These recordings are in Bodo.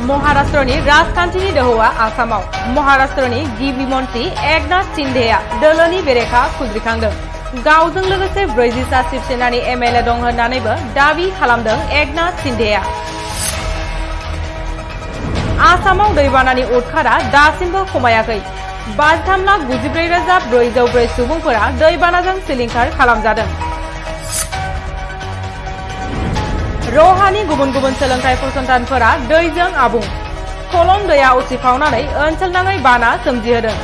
महाराष्ट्रनि राजखान्थिनि दोहौआ आसामाव महाराष्ट्रनि गिबि मन्त्रि एकनाथ शिन्देआ दोलोनि बेरेखा खुद्रिखांदों। गावजों लोगोसे 40सा शिवसेनानि एमएलए दं होननानैबो दाबि खालामदों एकनाथ शिन्देआ। आसामाव दैबानानि उदखारा दासिमबो खमायाखै। 53,94,404 सुबुंफोरा दैबानाजों सिलिंखार खालामजादों। रहानि गुबुन गुबुन सोलोंथाइ फसंथानफोरा दैजों आबुं। कलम दैया उसिफावनानै ओनसोलनाङै बाना सोमजिहोदों।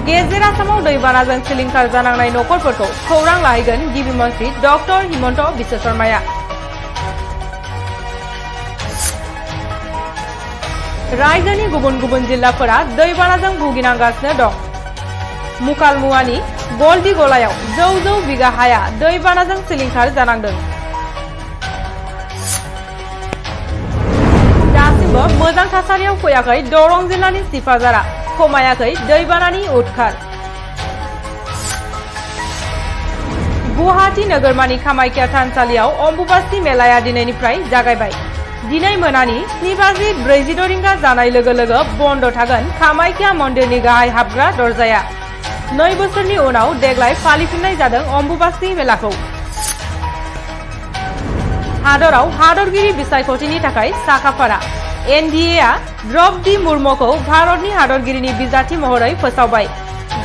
गेजेर आसामाव दैबानाजों सिलिंखार जानांनाय नखरफोरखौ खौरां लाहैगोन गिबि मन्त्रि डक्टर हिमन्त बिश्व शर्माया। रायजोनि गुबुन गुबुन जिल्लाफोरा दैबानाजों भुगिनांगासिनो दं। मुकालमुवानि गल्दी गलायाव जौ बिगा हाया दैबानाजों सिलिंखार जानांदों। दासिमबो मोजां थासारियाव फैयाखै दरं जिल्लानि सिफाजारा, खमायाखै दैबानानि उदखार। गुवाहाटी नोगोरमानि कामाख्या थानसालियाव अम्बुबासी मेलाया दिनैनिफ्राय जागायबाय। दिनै मोनानि 7:46 रिंगा जानाय लोगो लोगो बन्द थागोन कामाख्या मन्दिरनि गाहाय हाबग्रा दरजाया। 2 बोसोरनि उनाव देग्लाय फालिफिननाय जादों अम्बुबासी मेलाखौ। हादराव हादरगिरि बिसायख'थिनि थाखाय साखाफारा। एनडीएआ द्रौपदी मुर्मुखौ भारतनि हादरगिरिनि बिजाथि महरै फोसावबाय।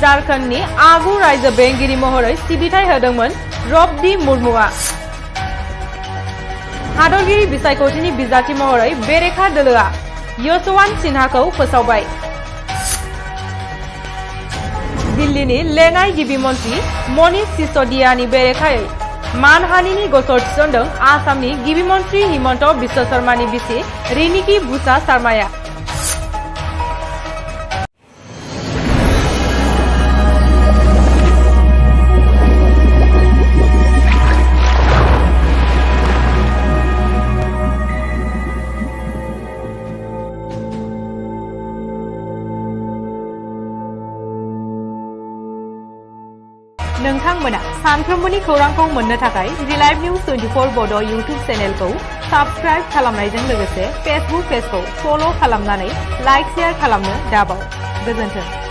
झारखन्डनि आगु रायजो बेंगिरि महरै सिबिथाय होदोंमोन द्रौपदी मुर्मुआ। हादरगिरि बिसायख'थिनि बिजाथि महरै बेरेखा दोलोआ यशवंत सिन्हाखौ फोसावबाय। दिल्लीनि लेङाइ गिबि मन्त्रि मनीष सिसोदियानि बेरेखायै मानहानिनि गसर थिसनदों आसामनि गिबि मन्त्रि हिमन्त बिश्व शर्मानि बिसि रिनिकी बुसा शर्माया। नोंथांमोना सानफ्रोमबोनि खौरांखौ मोननो थाखाय रिलाइभ निउज 24 बड' इउटुब चेनेलखौ साबस्क्राइब खालामनायजों लोगोसे फेसबुक पेजखौ फल' खालामनानै लाइक शेयार खालामनो दाबाव। गोजोन्थों।